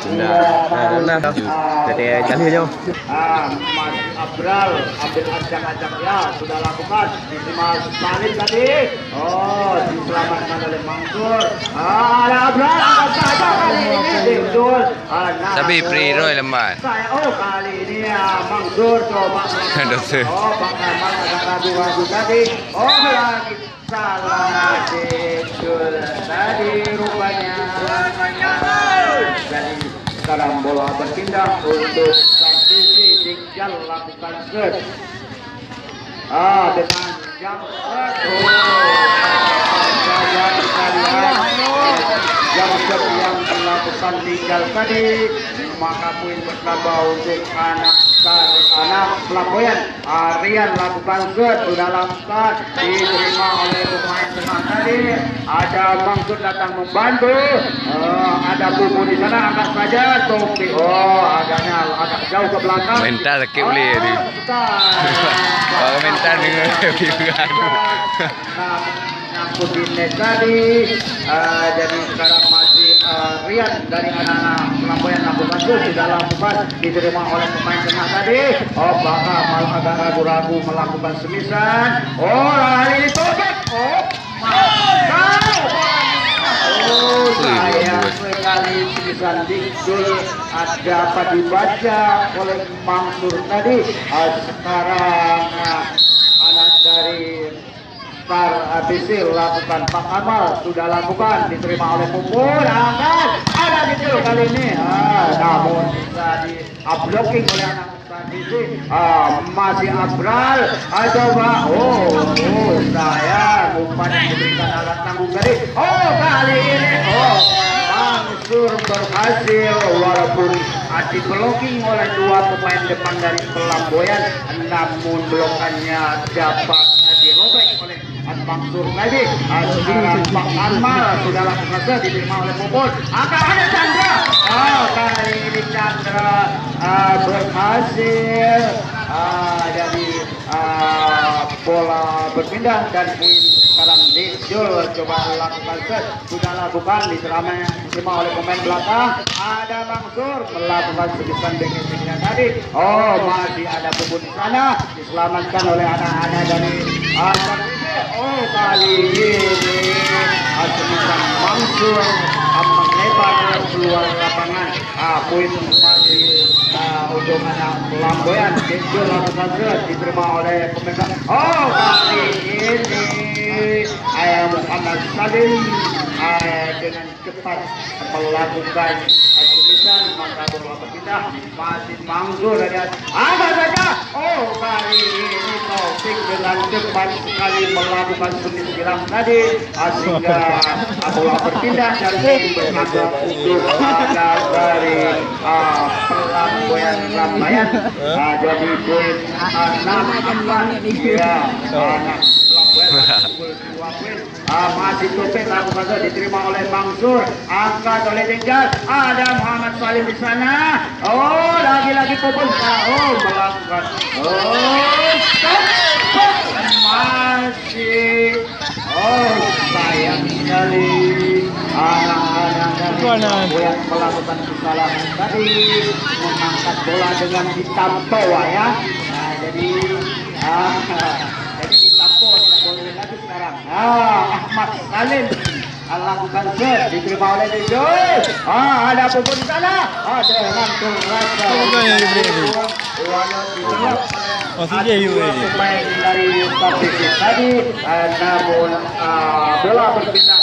Nah, jadi jalurnya. Mas Abral ambil ajak-ajak ya sudah lakukan Mas Salim tadi. Oh, diselamatkan oleh Mansur. Ada Abral angkat saja kali ini Dul. Tapi Priroy lemah. Oh, kali ini ya Mansur coba. Oh, Bang Kamal agak ragu-ragu tadi. Oh, lagi salah Dul tadi rupanya. Jadi sekarang bola berpindah untuk transisi tinggal lakukan set. Dengan jam set. Jam set yang dilakukan tinggal tadi, maka poin bertambah untuk anak Flamboyan. Rian lakukan set, sudah lakukan, diterima oleh pemain tengah tadi. Ada Mangsud datang membantu. Ada Bubu di sana, angkat saja Topi. Oh, agak jauh ke belakang. Mental sakit boleh ni. Kalau mental dengan Putih tadi. Jadi sekarang masih Rian dari anak-anak Flamboyan lakukan set, sudah lakukan, diterima oleh pemain tengah tadi. Oh, bakal malah agak ragu-ragu melakukan semisan. Oh, hari ini Topik. Oh, sayang sekali semisan Dikdul dapat dibaca oleh Mansur tadi. Sekarang anak dari Star ABC lakukan Pak Amal, sudah lakukan, diterima oleh Pupur, ada Dikdul kali ini. Namun bisa di blocking oleh anak ABC. Masih Abral, coba. Saya umpan diberikan alat tanggung tadi. Kali ini Mansur berhasil walaupun di blocking oleh dua pemain depan dari Flamboyan, namun blokannya dapat dirobek oleh Mansur tadi. Sekarang Pak Anmal sudah lakukan set, diterima oleh Puput. Akan ada Chandra. Kali ini Chandra berhasil. Jadi bola berpindah dan poin sekarang Dikdul coba lakukan set, sudah lakukan, diterima oleh pemain belakang. Ada Mansur melakukan sebisan dengan tadi. Masih ada Puput di sana, diselamatkan oleh anak-anak dari kali ini sebisan Mansur melebar keluar lapangan. Poin masih untuk anak Flamboyan. Dikdul lakukan set, diterima oleh pemain. Kali ini Muhammad Salim dengan cepat melakukan semisan, maka bola berpindah masih Mansur dari ada saja. Kali ini Taufik dengan cepat sekali melakukan semisan tadi, sehingga bola berpindah dan bertambah untuk ada dari Flamboyan Surabaya. Jadi poin 6-4. Ya, anak Flamboyan masih Topik lakukan saja, diterima oleh Mansur, angkat oleh Denggas. Ada Muhammad Salim di sana. Lagi-lagi Puput. Melakukan. Masih. Sayang sekali anak-anak yang melakukan kesalahan tadi, mengangkat bola dengan ditampau ya. Jadi ditampau, tidak boleh lagi sekarang. Ahmad Salim lakukan set, diterima oleh Dikdul. Ada Puput di sana. Dengan terasa. Pemain dari Taufik tadi, namun bola berpindah.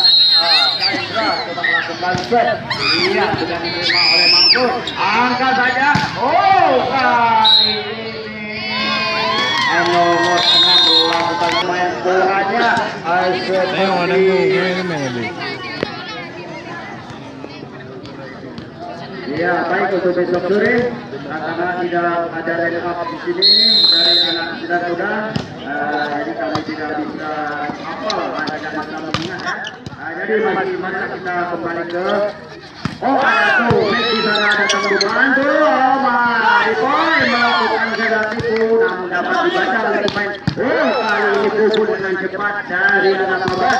Chandra coba melakukan set. Iya, sudah diterima oleh Mansur. Angkat saja. Kali ini nomor 6 melakukan main bolanya. Ya, baik untuk besok sore, karena tidak ada line up di sini dari anak saudara-saudara, jadi kami tidak bisa hafal ada sama mengingat. Jadi mari kita kembali ke ada tuh di sana ada tamu bantu. Mari poin melakukan tipu, namun dapat dibaca oleh pemain. Kali ini Puput dengan cepat dari anak muda.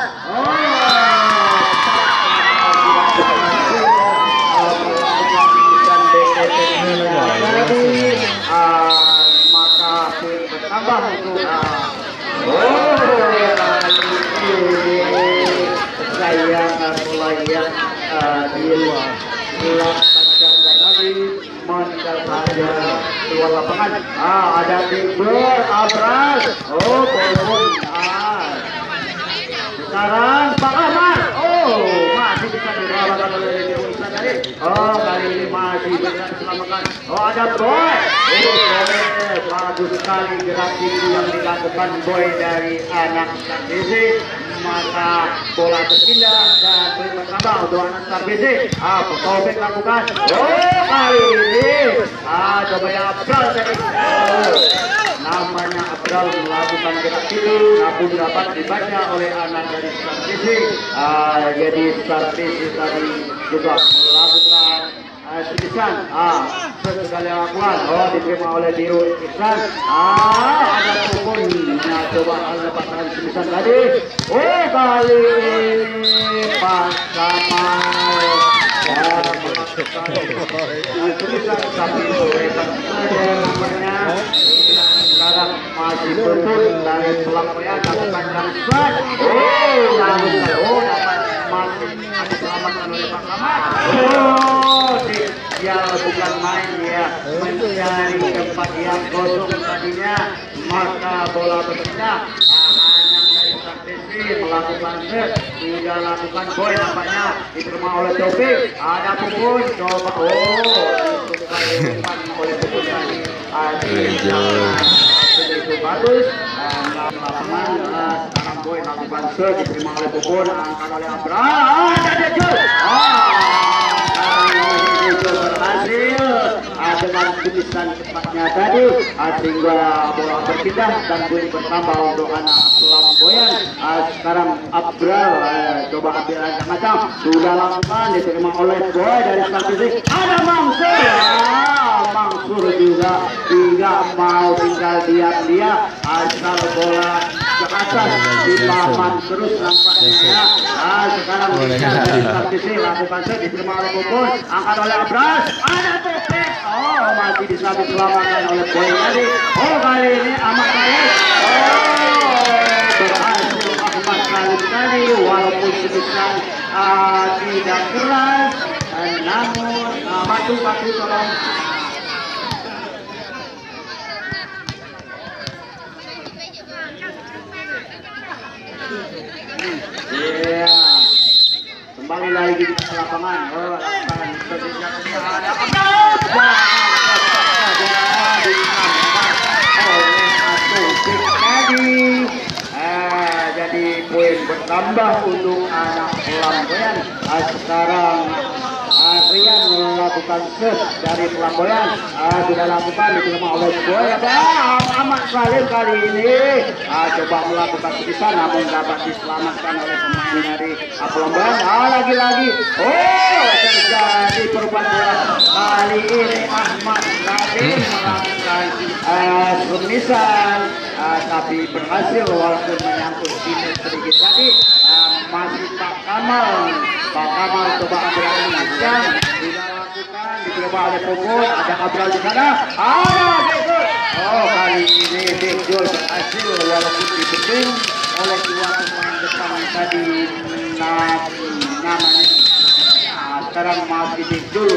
Lakukan ganda lagi mendatangi luar lapangan. Ada Timber Abras. Oh, pun. Sekarang Pak Ahmad. Oh, masih bisa dirawat oleh Dewi tadi. Oh, kali ini masih bisa diselamatkan. Oh, ada Boy. Boleh. Bagus sekali gerak tinggi yang dilakukan Boy dari anak Sarbisi. Maka bola berpindah dan bertambah untuk anak Sarbisi. Petobek lakukan. Oh, kali ini. Coba ya Abral tadi. Namanya Abral melakukan gerak itu, namun dapat dibaca oleh anak dari Sarbisi. Jadi Sarbisi tadi juga melakukan tulisan. Sekali lakukan. Oh, diterima oleh Biru Iksan. Ada pun. Nah, coba lepaskan tulisan tadi. Oh, kali ini Pak Kamal. Tulisan tapi hebat saja namanya. Sekarang masih betul dari pelanggan lakukan jangkauan. Oh, dapat masih diselamatkan oleh Pak Kamal. Oh, dia bukan main ya, mencari tempat yang kosong tadinya, maka bola berpindah. Anak dari Sarbisi melakukan set, sudah lakukan Boy nampaknya diterima oleh Taufik. Ada Pupun, coba disukai oleh Pupun tadi. Itu bagus. Lapangan sekarang Boy lakukan set, diterima oleh Pupun, angkat oleh Abra. Ada Jul. Berhasil dengan tulisan cepatnya tadi sehingga bola berpindah dan poin bertambah untuk anak Pelamboyan. Sekarang Abral coba ambil macam sudah lakukan diterima oleh Boy dari Sarbisi. Ada Mansur. Mansur juga tidak mau tinggal diam-diam, asal bola ke atas dipaman terus nampaknya. Sekarang Sarbisi lakukan set diterima oleh Pupun, angkat oleh Abras. Ada Topik. Oh, masih bisa diselamatkan oleh Boy tadi. Oh, kali ini amat baik. Berhasil Ahmad kali tadi walaupun sedikit tidak keras, namun batu tolong. Iya. Kembali lagi ke lapangan. Oh, lapangan ada jadi poin bertambah untuk anak Pelamboyan. Sekarang Rian melakukan set dari Pelamboyan. Sudah lakukan diterima oleh Boy. Amat Salim kali ini coba melakukan tulisan namun dapat diselamatkan oleh pemain dari Pelamboyan. Lagi-lagi terjadi perubahan bola. Kali ini Ahmad Salim melakukan tulisan tapi berhasil walaupun menyangkut sedikit tadi. Masih Pak Kamal coba ambil macam sudah lakukan diterima oleh Pupun. Ada Abral di sana. Ada Bekul. Oh, kali ini Bekul berhasil walaupun dibendung oleh dua pemain depan tadi namanya. Sekarang masih Bekul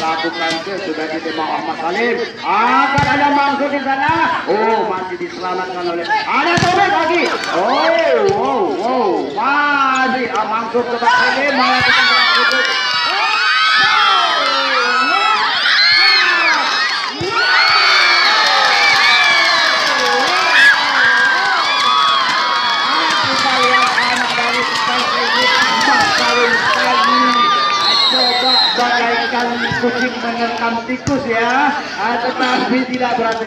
lakukan sudah diterima Ahmad Salim. Akan ada Mansur di sana. Oh, masih diselamatkan oleh ada Tobek lagi. Masih Mansur tetap ini melakukan itu. Bagaikan kucing menerkam tikus ya, tetapi tidak berhasil.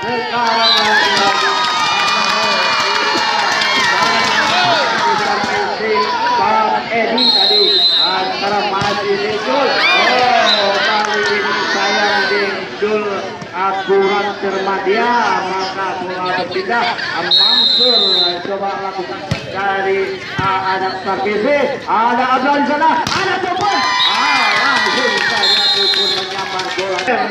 Sekarang Bang Edi tadi sekarang masih Dikdul. Kali ini sayang Dikdul akurat cermat dia, maka bola berpindah. Mansur coba lakukan dari anak Sarbisi. Ada Abdul di sana, ada Topon. Langsung saja Pupun menyambar bola dan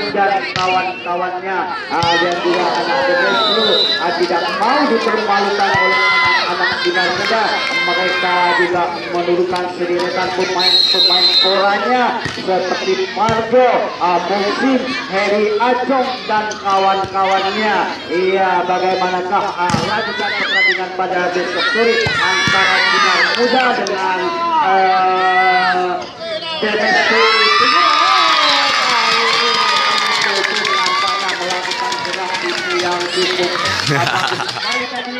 kawan-kawannya dan juga anak Bebeslu tidak mau dipermalukan oleh anak-anak Dinas Muda. Mereka juga menurunkan sederetan pemain polanya seperti Margo, Musim, Heri Acong dan kawan-kawannya. Iya, bagaimanakah lanjutan pertandingan pada besok sore antara Dinas Muda dengan Bebeslu yang cukup sekali tadi.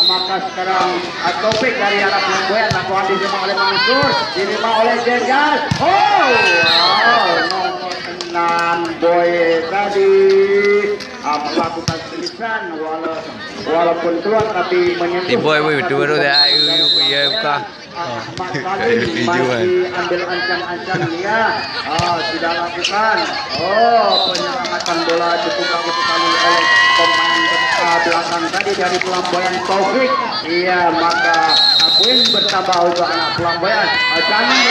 Maka sekarang topik dari arah Flamboyan lakukan diterima oleh Mansur, diterima oleh Jenjas. Nomor 6 Boy tadi melakukan tulisan walaupun keluar tapi menyentuh. Boy dua dah ya buka. Mas Salim masih ambil ancang-ancang dia. Sudah lakukan. Penyelamatan bola cukup bagus sekali oleh pemain belakang tadi dari Flamboyan Taufik. Iya, maka poin bertambah untuk anak Flamboyan. Lagi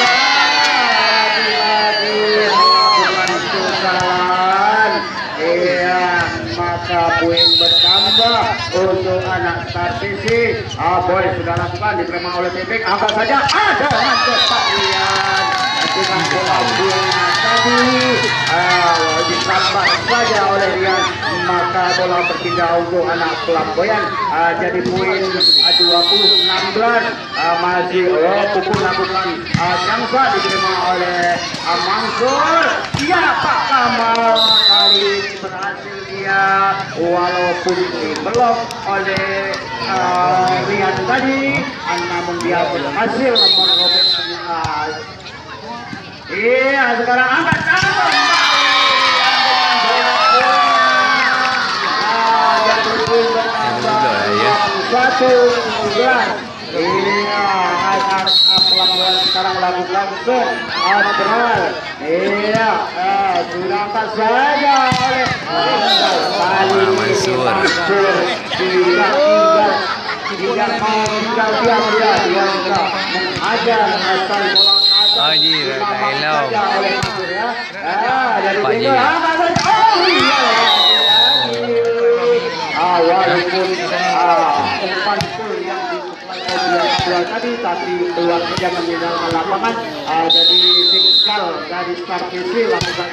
melakukan kesalahan. Iya, maka poin bertambah untuk anak Starvisi. Boy sudah lakukan, diterima oleh Tepik. Angkat saja, ada kepastian dengan bola bola tadi ditambah saja oleh Rian, maka bola berpindah untuk anak Flamboyan. Jadi poin 20-16 masih pukul lakukan Jangsa diterima oleh Mansur. Ya, Pak Kamal kali ini berhasil dia walaupun diblok oleh Rian tadi, namun dia berhasil merobek. Iya, sekarang angkat satu bulan. Iya, Flamboyan sekarang lakukan Adral. Iya, sudah angkat saja oleh Mansur. Tidak mau tinggal diam dia mengajar asal bola. Walaupun umpan full yang disuplai tadi, tapi keluar saja meninggalkan lapangan. Jadi tinggal dari Starvisi lakukan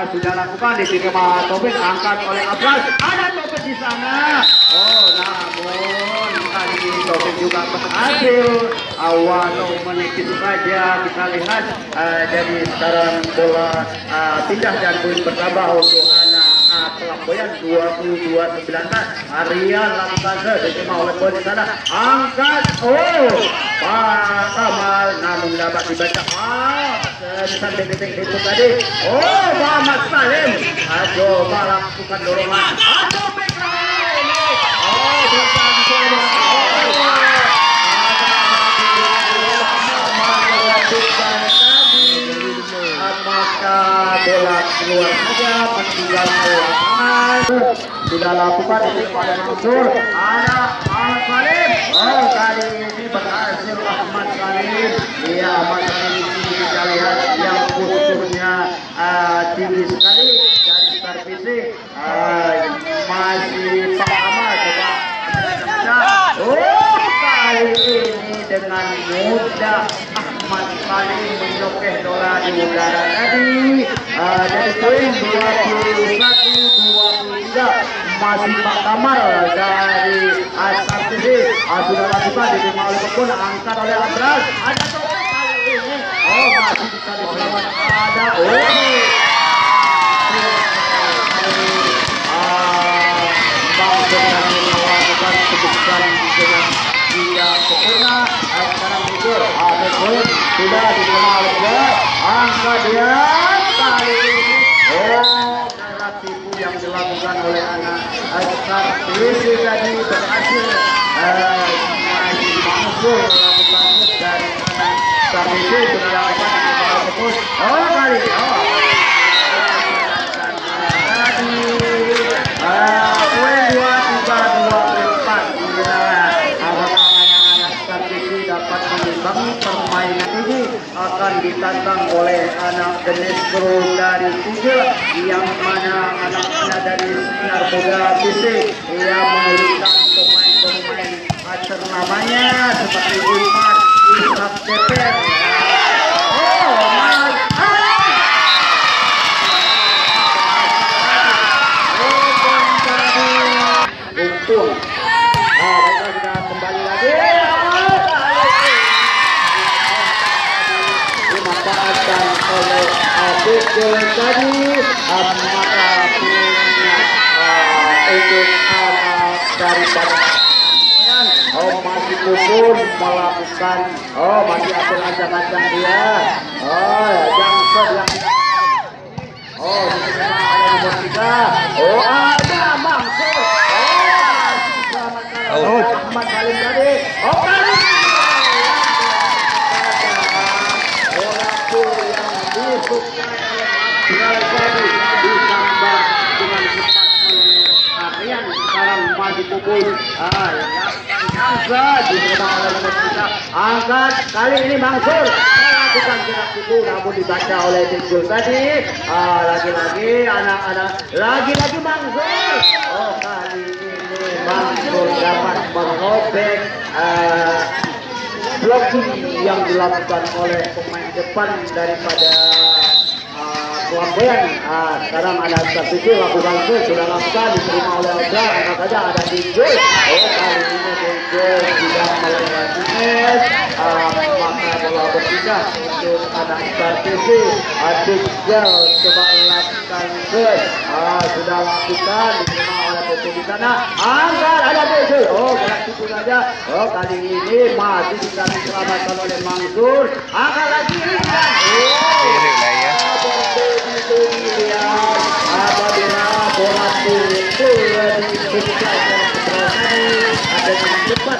sudah lakukan, diterima Topik, angkat oleh Abras. Ada Topik di sana. Namun kali ini Topik juga berhasil walau menipis saja. Kita lihat jadi sekarang bola pindah dan poin bertambah untuk anak Flamboyan 22-19. Rian lakukan diterima oleh Boy di sana. Angkat. Pak Kamal namun dapat dibaca. Sampai detik itu tadi. Muhammad Salim. Coba lakukan dorongan. Maka bola keluar saja meninggalkan lapangan. Sudah lakukan ini pada Mansur. Ada Ahmad Salim. Kali ini berhasil Ahmad Salim. Iya, Ahmad Salim ini kita lihat yang posturnya tinggi sekali dari Starvisi. Masih Pak Ahmad coba. Kali ini dengan mudah Ahmad Salim menyokeh bola di udara tadi. Dari poin 21-23 masih Pak Kamal dari Starvisi. Sudah lakukan diterima oleh Pekun, angkat oleh Abras. Ada Topik kali ini. Masih bisa diselamatkan. Ada melakukan kebesaran dengan dia sempurna. Sekarang itu sudah diterima oleh dia. Angkat dia kali ini. Cara tipu yang dilakukan oleh anak Starvisi tadi berhasil. Mansur melakukan dan Starvisi sudah lakukan kali. Dapat menimbang permainan ini akan ditantang oleh anak Genestro dari Tugel, yang mana anak-anak dari Sinar Muda Fisik yang memberikan pemain-pemain ternamanya seperti Umar Ishak Deper. Untung. Baiklah, kita kembali lagi. Dimanfaatkan oleh Abdul tadi, maka punya untuk anak daripada masih pun melakukan masih atur ancang-ancang dia. Jangsel yang di sini ada nomor 3. Ada Mangsur. Ahmad Salim tadi. Kali yang disukai oleh ditambah dengan cepat oleh Rian. Sekarang masih pukul angkat kali ini Mangsur melakukan gerak itu, namun dibaca oleh Tigul tadi. Lagi-lagi anak-anak, lagi-lagi Mangsur. Kali ini Mangsur dapat merobek blocking yang dilakukan oleh pemain depan daripada Flamboyan. Sekarang ada substitusi lakukan sudah lakukan, diterima oleh Oda. Maka saja ada Tigul. Kali ini Tigul tidak melewati net. Maka bola berpindah untuk anak substitusi. Tigul coba lakukan sudah lakukan, diterima oleh Tigul di sana. Angkat ada Tigul. Gerak itu saja. Kali ini masih bisa diselamatkan oleh Mangsur. Angkat lagi. Apabila bola itu diberikan ada yang cepat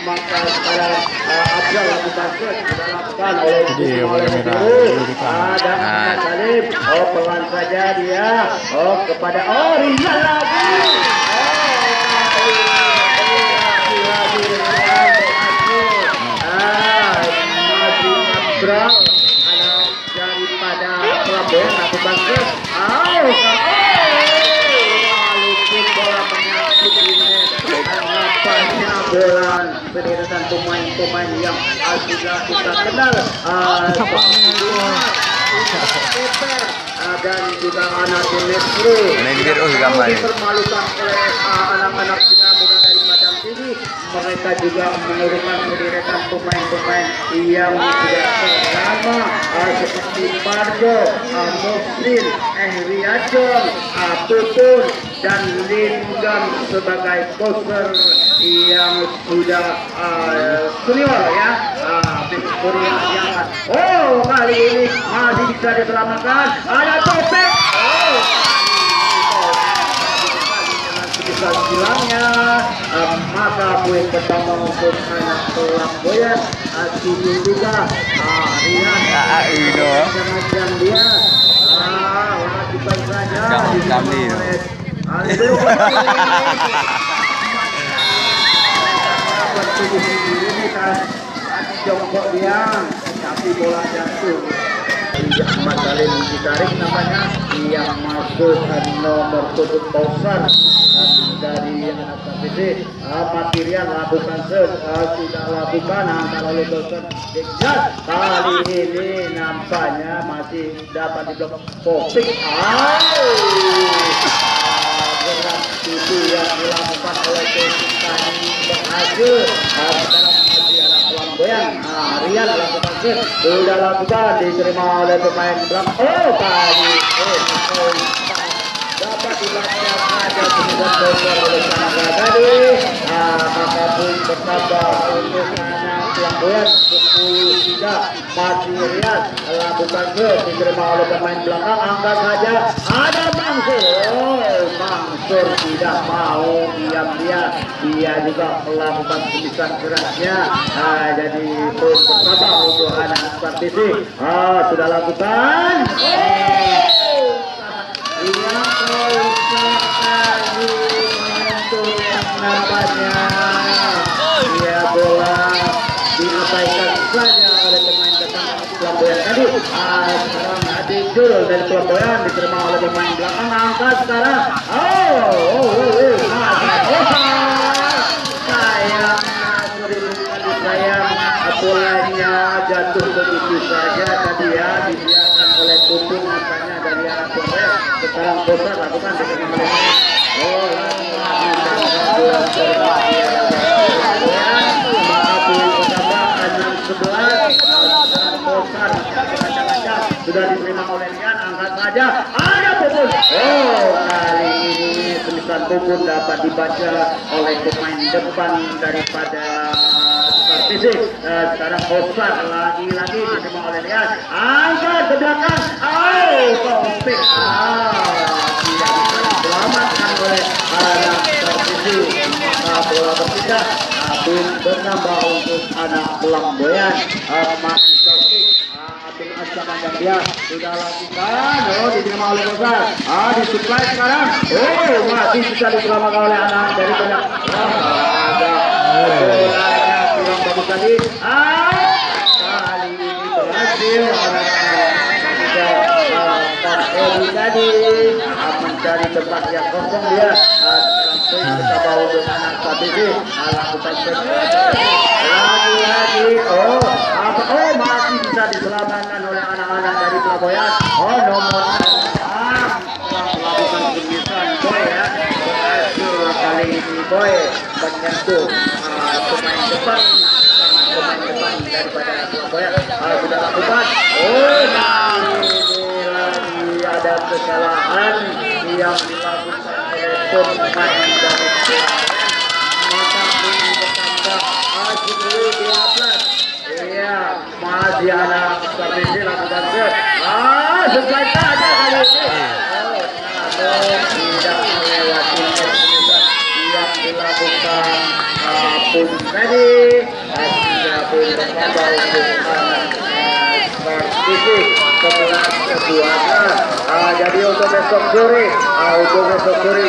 maka sekarang Abdul lakukan sudah lakukan oleh ada Salim. Pelan saja dia kepada Rizal lagi. Masih Abdul daripada Flamboyan lakukan walaupun bola menyangkut di net, nampaknya bola penderetan pemain-pemain yang sudah kita kenal dan juga anak Genestro dipermalukan oleh anak-anak Sinar Muda dari Padang ini. Mereka juga menurunkan penderetan pemain-pemain yang tidak terlama seperti Parjo, Muslim, Riyadjon, Tutun dan Lingam sebagai poster yang sudah senior ya. Kali ini masih bisa diselamatkan. Ada Topek. Silangnya maka poin pertama untuk anak Flamboyan. Tujuh juga Rian macam dia lakukan saja jongkok dia tapi bola jatuh. Ahmad Salim ditarik namanya yang masuk nomor 7 Pausan dari anak KPC. Matirian lakukan sudah lakukan angka lalu Pausan Dejat. Kali ini nampaknya masih dapat diblok Popik. Gerak itu yang dilakukan oleh Tani berhasil. Sekarang masih anak Flamboyan. Rian lakukan sudah lakukan, diterima oleh pemain belakang. Tadi dapat dibaca saja kemudian bocor oleh Sanada tadi. Maka pun bertambah untuk anak Flamboyan 10-3. Masih Rian lakukan diterima oleh pemain belakang. Angkat saja ada Mangsur. Mangsur tidak mau diam-diam, dia juga melakukan tulisan geraknya. Jadi terus bertambah untuk anak praktisi. Sudah lakukan. Dia sekali untuk nampaknya dia bola diabaikan saja oleh pemain datang tadi. Sekarang Adijul dari Flamboyan diterima oleh pemain belakang, angkat sekarang. Sayang, bolanya jatuh begitu saja tadi ya, dibiarkan oleh Pupung nampaknya dari arah Korea. Sekarang Bosa lakukan dengan melihat sudah diterima oleh Lian, angkat saja, ada Pupun. Kali ini tulisan Pupun dapat dibaca oleh pemain depan daripada Fisik. Sekarang Oscar lagi-lagi diterima oleh Lian, angkat ke belakang. Taufik tidak bisa diselamatkan oleh anak Fisik. Maka bola berpindah bernambah untuk anak Flamboyan. Masih Taufik Abdul Asyam dan dia sudah lakukan. Diterima oleh Oscar. Disuplai sekarang. Masih bisa diselamatkan oleh anak daripada bolanya kurang bagus tadi. Kali ini berhasil tadi mencari tempat yang kosong dia. Sekarang kita bawa untuk anak Sabisi lakukan lagi-lagi. Masih bisa diselamatkan oleh anak-anak dari Flamboyan. Nomor 6 melakukan tulisan Boy ya. Berhasil kali ini Boy menyentuh pemain depan daripada Flamboyan. Sudah lakukan. Ini lagi ada kesalahan yang dilakukan oleh pemain dari Flamboyan. Maka ini bertambah Asri di atas. Iya, masih anak Sabisi lakukan set. Selesai saja kali ini. Tidak melewati keputusan yang dilakukan Pun tadi. Tidak pun bertambah untuk anak Sabisi 11-12. Jadi untuk besok sore,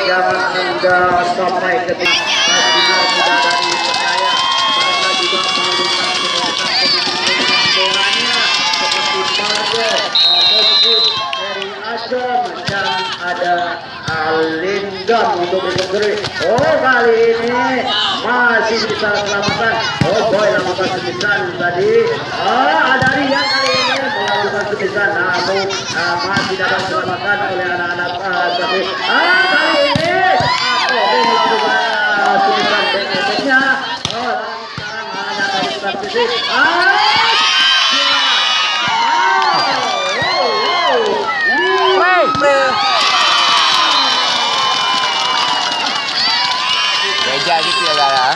jangan Anda sampai ketika sudah dari percaya karena juga menggunakan bolanya seperti Margo, Mesut, dari Asyam dan ada Lindam untuk besok sore. Kali ini masih bisa selamatkan. Boy lakukan sepisan tadi. Ada Rian kali ini melakukan sepisan, namun masih dapat diselamatkan oleh anak-anak tapi kali ini Boy melakukan sepisan berikutnya. Sekarang anak dari Sabisi. Meja gitu ya Gara.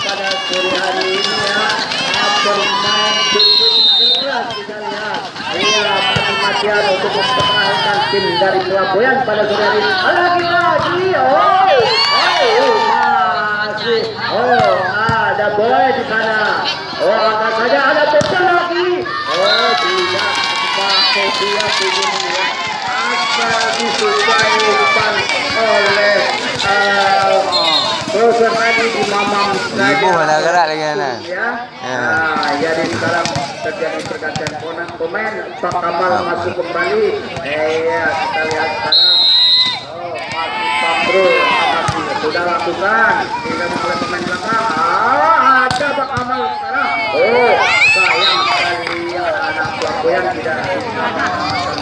Pada sore hari ini ya, bermain cukup keras kita lihat. Mati-matian untuk mempertahankan tim dari Flamboyan pada sore hari ini. Lagi-lagi, masih, ada Boy di sana. Angkat saja, ada Pecah lagi. Tidak pakai dia begini ya. Asal disuplaikan oleh Terus tadi di Mamam Ibu mana gerak lagi anak. Ya. Jadi sekarang terjadi pergantian pemain. Pak Kamal masuk kembali. Kita lihat sekarang. Masih Pabro masih sudah lakukan. Tidak oleh pemain belakang. Ada Pak Kamal sekarang. Sayang sekali anak Flamboyan tidak bisa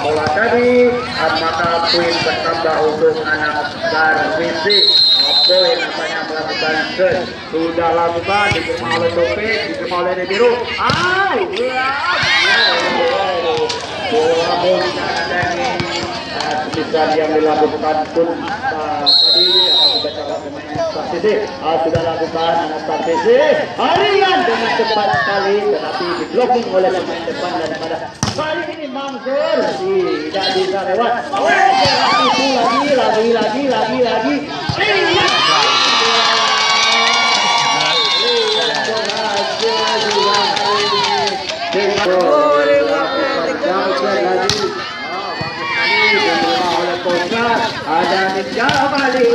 bola tadi. Maka poin bertambah untuk anak Darwisi. Boy nampaknya melakukan set, sudah lakukan, diterima oleh Taufik, diterima oleh Biru. Bola dari tulisan yang dilakukan pun tadi dibaca pemain Sabisi. Sudah lakukan anak Sabisi. Rian dengan cepat sekali, tetapi diblocking oleh pemain depan daripada kali ini Mansur tidak bisa lewat. Lagi. Ada Jabali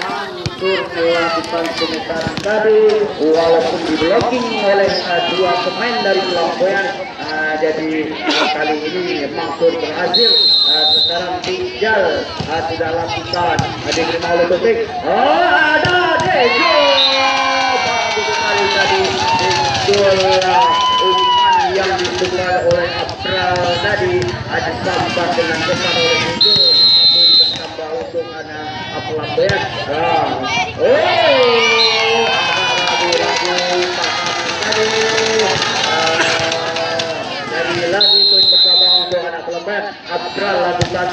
Mansur melakukan pemutaran tadi walaupun di blocking oleh dua pemain dari Flamboyan. Jadi kali ini Mansur berhasil. Sekarang tinggal sudah lakukan diterima oleh Taufik. Ada Dejo, bagus sekali tadi bola umpan yang disukai oleh Abral tadi disambar dengan cepat oleh Dejo, namun bertambah untuk anak Pelambayan. Lagi poin pertama untuk anak Pelambayan. Abral lakukan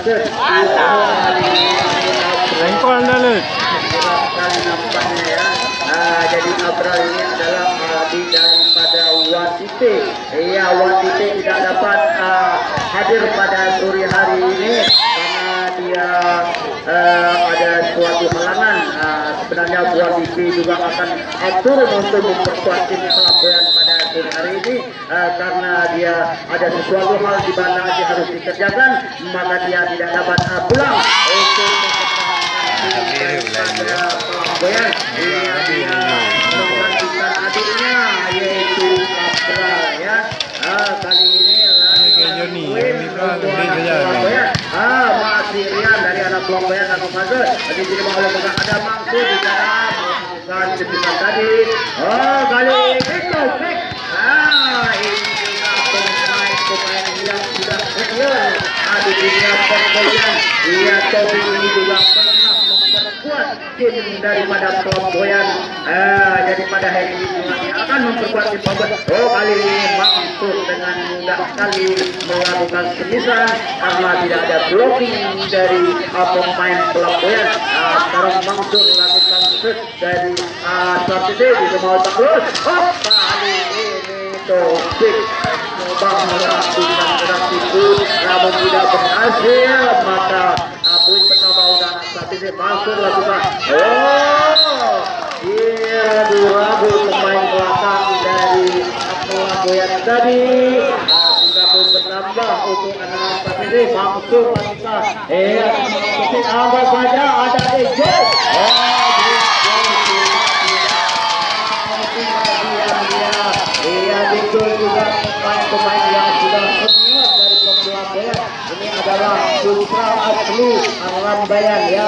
Engkol dalut. nampaknya ya. Jadi Abral ini adalah daripada Wasite. Iya, Wasite tidak dapat hadir pada sore hari ini karena dia ada suatu halangan. Sebenarnya Wasite juga akan turun untuk memperkuat tim Pelambayan pada sore hari ini karena dia ada sesuatu hal di mana dia harus dikerjakan, maka dia tidak dapat pulang untuk mempertahankan Pelambayan. Dia menggantikan adiknya yaitu Abral ya. Kali ini Pelambayan masih Rian dari anak Pelambayan aku masuk. Tadi diterima oleh ada Mansur di dalam melakukan cepitan tadi. Kali ini Taufik. Ini juga pemain yang sudah senior di dunia perkelahian. Iya, Taufik ini juga pernah memperkuat tim daripada Pelambayan. Jadi pada hari ini juga dia akan memperkuat tim Pelambayan. Kali ini Mansur dengan mudah sekali melakukan semisan karena tidak ada blocking dari pemain Pelambayan. Sekarang Mansur melakukan shoot dari Sartide di mau terus. Kali ini Taufik coba melakukan gerak itu namun tidak berhasil, maka poin pertama udah Sartide Mansur lakukan. Ragu-ragu pemain belakang dari Pelambayan tadi. Sudah pun bertambah untuk anak Sartide Mansur lakukan. Anggap saja ada Dejo. Betul juga pemain yang sudah senior dari Pelambayan. Ini adalah Putra Asli Pelambayan ya.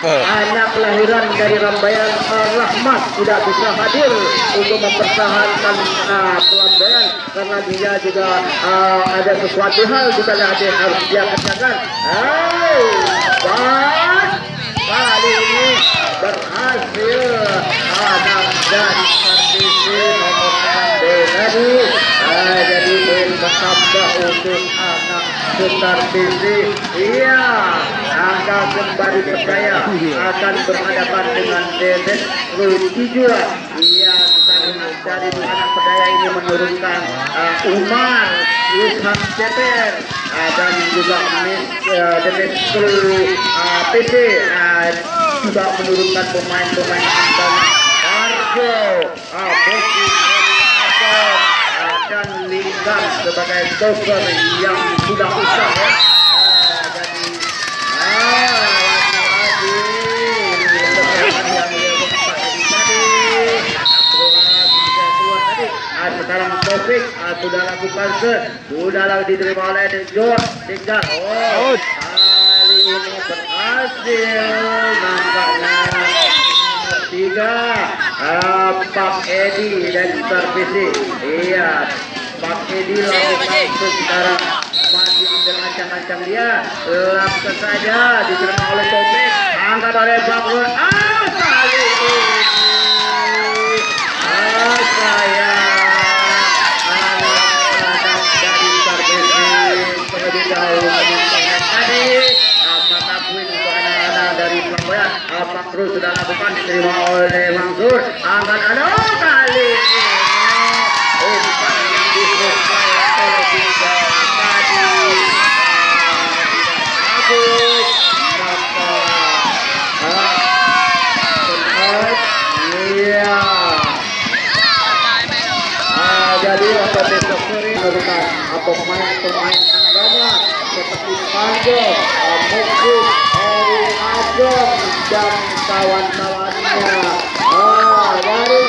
Anak kelahiran dari Rambayan Rahmat tidak bisa hadir untuk mempertahankan Pelambayan karena dia juga ada sesuatu hal juga yang harus dia kerjakan. Kali ini berhasil anak dari Sartide nomor 6 tadi. Jadi poin bertambah untuk anak Sartide. Iya, angka kembali percaya akan berhadapan dengan Dedes Rutijua. Iya, dari anak percaya ini menurunkan Umar Yushan Ceper dan juga Dedes PC juga menurunkan pemain-pemain andalan Arjo, Boki, dan Lingam sebagai stopper yang sudah usah ya. Sekarang Taufik sudah lakukan sudah diterima oleh Dejo. Tinggal kali ini berhasil nampaknya nomor 3 Pak Edi dan Servisi. Iya, Pak Edi lakukan sekarang masih ambil ancang-ancang dia, lakukan saja diterima oleh Taufik, angkat oleh Bang Rul. Kali ini saya terlebih dahulu tadi maka poin untuk anak-anak dari Pelambayan. Makru sudah lakukan diterima oleh Mansur, angkat kali ini umpan yang disukai oleh tiga tadi bagus, maka iya jadi untuk besok sore menurutkan pemain angganya seperti Panjo, Mukul, Eri Ajong dan kawan-kawannya. Dari